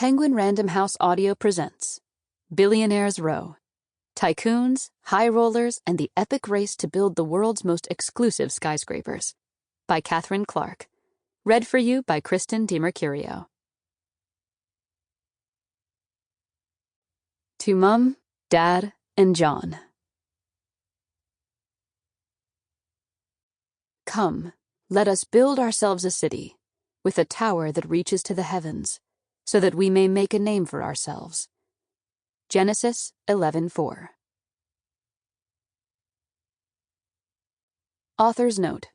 Penguin Random House Audio presents Billionaires Row, Tycoons, High Rollers, and the Epic Race to Build the World's Most Exclusive Skyscrapers by Katherine Clarke. Read for you by Kristen Dimercurio. To Mum, Dad, and John. Come, let us build ourselves a city, with a tower that reaches to the heavens, so that we may make a name for ourselves. Genesis 11:4. Author's note.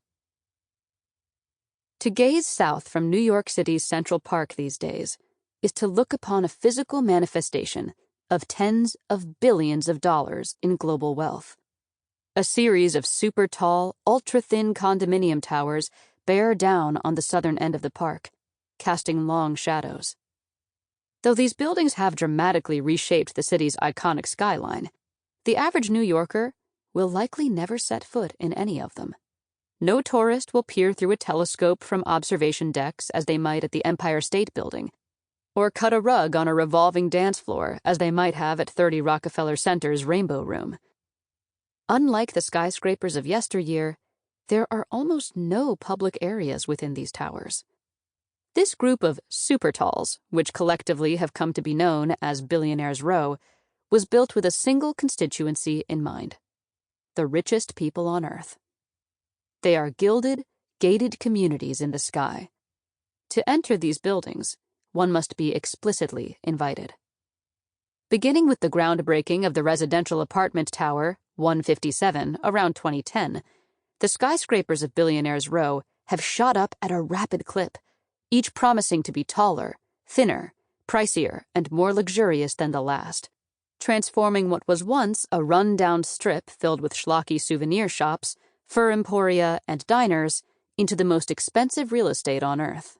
To gaze south from New York City's Central Park these days is to look upon a physical manifestation of tens of billions of dollars in global wealth. A series of super tall, ultra-thin condominium towers bear down on the southern end of the park, casting long shadows. Though these buildings have dramatically reshaped the city's iconic skyline, the average New Yorker will likely never set foot in any of them. No tourist will peer through a telescope from observation decks as they might at the Empire State Building, or cut a rug on a revolving dance floor as they might have at 30 Rockefeller Center's Rainbow Room. Unlike the skyscrapers of yesteryear, there are almost no public areas within these towers. This group of super talls, which collectively have come to be known as Billionaires Row, was built with a single constituency in mind: the richest people on Earth. They are gilded, gated communities in the sky. To enter these buildings, one must be explicitly invited. Beginning with the groundbreaking of the residential apartment tower 157 around 2010, the skyscrapers of Billionaires Row have shot up at a rapid clip, each promising to be taller, thinner, pricier, and more luxurious than the last, transforming what was once a run-down strip filled with schlocky souvenir shops, fur emporia, and diners into the most expensive real estate on Earth.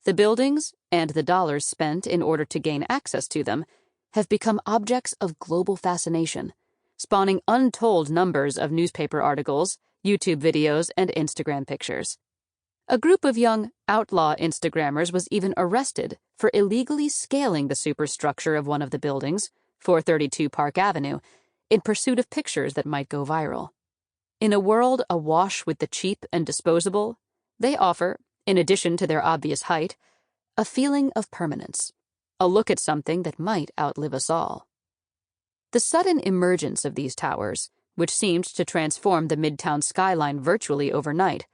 The buildings, and the dollars spent in order to gain access to them, have become objects of global fascination, spawning untold numbers of newspaper articles, YouTube videos, and Instagram pictures. A group of young outlaw Instagrammers was even arrested for illegally scaling the superstructure of one of the buildings, 432 Park Avenue, in pursuit of pictures that might go viral. In a world awash with the cheap and disposable, they offer, in addition to their obvious height, a feeling of permanence, a look at something that might outlive us all. The sudden emergence of these towers, which seemed to transform the Midtown skyline virtually overnight,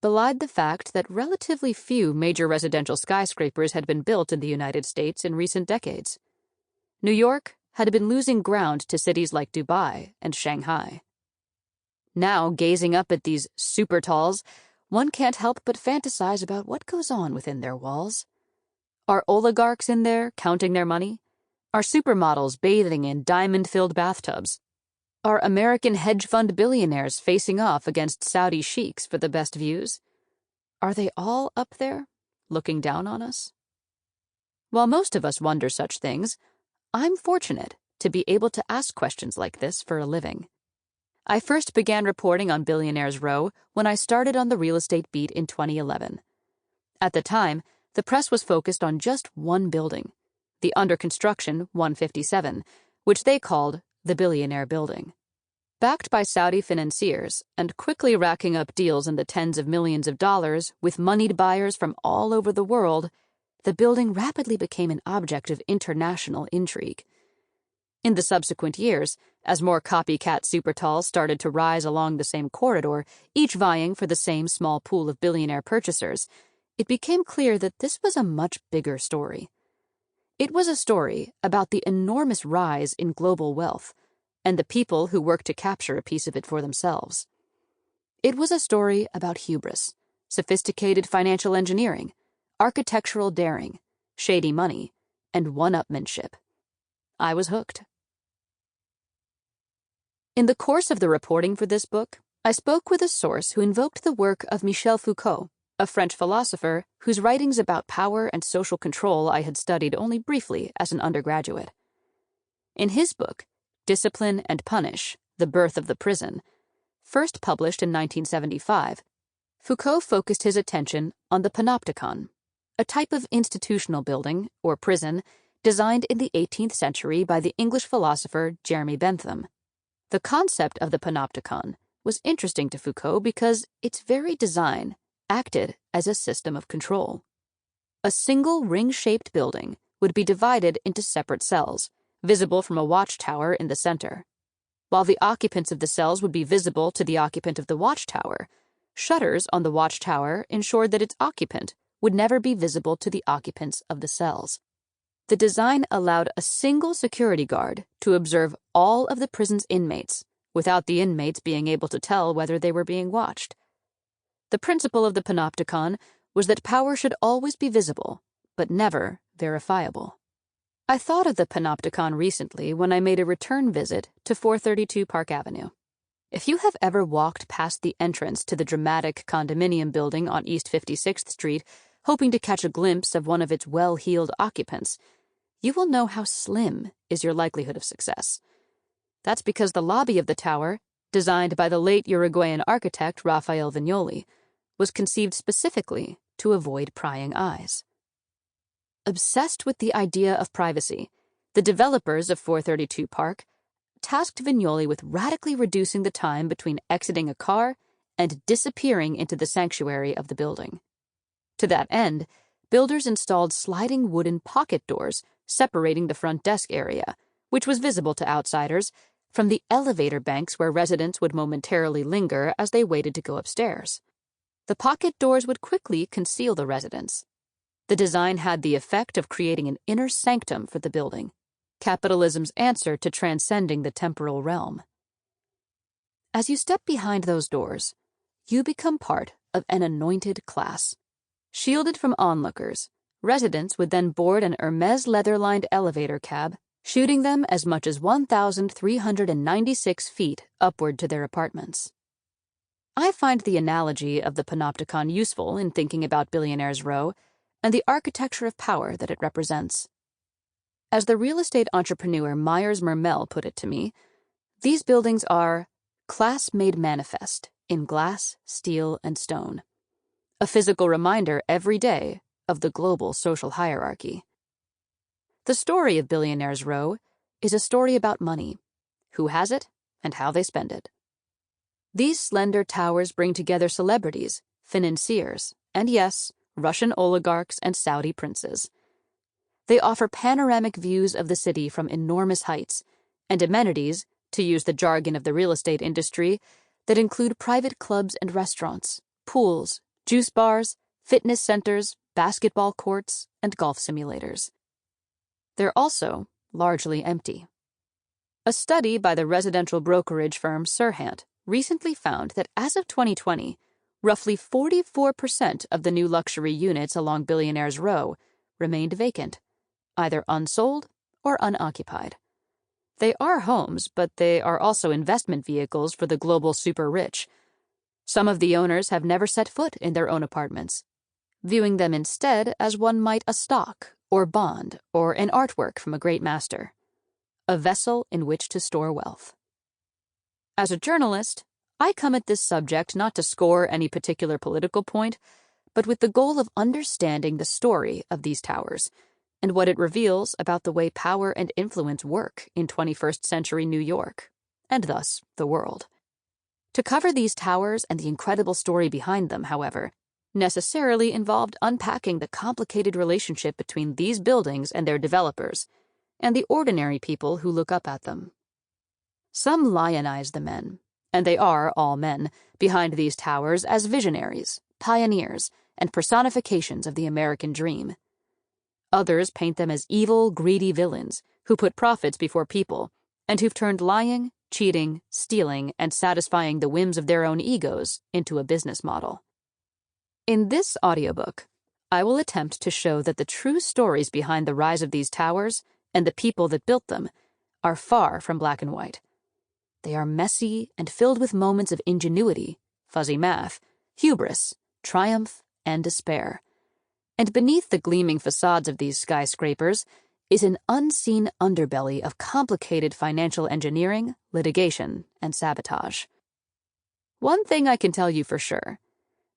belied the fact that relatively few major residential skyscrapers had been built in the United States in recent decades. New York had been losing ground to cities like Dubai and Shanghai. Now, gazing up at these super talls, one can't help but fantasize about what goes on within their walls. Are oligarchs in there counting their money? Are supermodels bathing in diamond-filled bathtubs? Are American hedge fund billionaires facing off against Saudi sheiks for the best views? Are they all up there, looking down on us? While most of us wonder such things, I'm fortunate to be able to ask questions like this for a living. I first began reporting on Billionaires Row when I started on the real estate beat in 2011. At the time, the press was focused on just one building, the under-construction 157, which they called the Billionaire Building. Backed by Saudi financiers and quickly racking up deals in the tens of millions of dollars with moneyed buyers from all over the world, the building rapidly became an object of international intrigue. In the subsequent years, as more copycat supertalls started to rise along the same corridor, each vying for the same small pool of billionaire purchasers, it became clear that this was a much bigger story. It was a story about the enormous rise in global wealth and the people who worked to capture a piece of it for themselves. It was a story about hubris, sophisticated financial engineering, architectural daring, shady money, and one-upmanship. I was hooked. In the course of the reporting for this book, I spoke with a source who invoked the work of Michel Foucault, a French philosopher whose writings about power and social control I had studied only briefly as an undergraduate. In his book, Discipline and Punish: The Birth of the Prison, first published in 1975, Foucault focused his attention on the panopticon, a type of institutional building, or prison, designed in the 18th century by the English philosopher Jeremy Bentham. The concept of the panopticon was interesting to Foucault because its very design acted as a system of control. A single ring-shaped building would be divided into separate cells, visible from a watchtower in the center. While the occupants of the cells would be visible to the occupant of the watchtower, shutters on the watchtower ensured that its occupant would never be visible to the occupants of the cells. The design allowed a single security guard to observe all of the prison's inmates, without the inmates being able to tell whether they were being watched. The principle of the panopticon was that power should always be visible, but never verifiable. I thought of the panopticon recently when I made a return visit to 432 Park Avenue. If you have ever walked past the entrance to the dramatic condominium building on East 56th Street, hoping to catch a glimpse of one of its well-heeled occupants, you will know how slim is your likelihood of success. That's because the lobby of the tower, designed by the late Uruguayan architect Rafael Viñoly, was conceived specifically to avoid prying eyes. Obsessed with the idea of privacy, the developers of 432 Park tasked Viñoly with radically reducing the time between exiting a car and disappearing into the sanctuary of the building. To that end, builders installed sliding wooden pocket doors separating the front desk area, which was visible to outsiders, from the elevator banks where residents would momentarily linger as they waited to go upstairs. The pocket doors would quickly conceal the residents. The design had the effect of creating an inner sanctum for the building, capitalism's answer to transcending the temporal realm. As you step behind those doors, you become part of an anointed class. Shielded from onlookers, residents would then board an Hermes leather-lined elevator cab, shooting them as much as 1,396 feet upward to their apartments. I find the analogy of the panopticon useful in thinking about Billionaires Row and the architecture of power that it represents. As the real estate entrepreneur Myers Mermel put it to me, these buildings are class made manifest in glass, steel, and stone, a physical reminder every day of the global social hierarchy. The story of Billionaires Row is a story about money, who has it, and how they spend it. These slender towers bring together celebrities, financiers, and yes, Russian oligarchs and Saudi princes. They offer panoramic views of the city from enormous heights, and amenities, to use the jargon of the real estate industry, that include private clubs and restaurants, pools, juice bars, fitness centers, basketball courts, and golf simulators. They're also largely empty. A study by the residential brokerage firm Serhant recently found that as of 2020, roughly 44% of the new luxury units along Billionaires Row remained vacant, either unsold or unoccupied. They are homes, but they are also investment vehicles for the global super rich. Some of the owners have never set foot in their own apartments, viewing them instead as one might a stock or bond or an artwork from a great master, a vessel in which to store wealth. As a journalist, I come at this subject not to score any particular political point, but with the goal of understanding the story of these towers and what it reveals about the way power and influence work in 21st century New York, and thus the world. To cover these towers and the incredible story behind them, however, necessarily involved unpacking the complicated relationship between these buildings and their developers, and the ordinary people who look up at them. Some lionize the men, and they are all men, behind these towers as visionaries, pioneers, and personifications of the American dream. Others paint them as evil, greedy villains who put profits before people and who've turned lying, cheating, stealing, and satisfying the whims of their own egos into a business model. In this audiobook, I will attempt to show that the true stories behind the rise of these towers and the people that built them are far from black and white. They are messy and filled with moments of ingenuity, fuzzy math, hubris, triumph, and despair. And beneath the gleaming facades of these skyscrapers is an unseen underbelly of complicated financial engineering, litigation, and sabotage. One thing I can tell you for sure: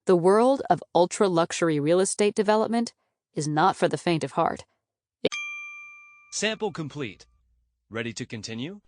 the world of ultra-luxury real estate development is not for the faint of heart. Sample complete. Ready to continue?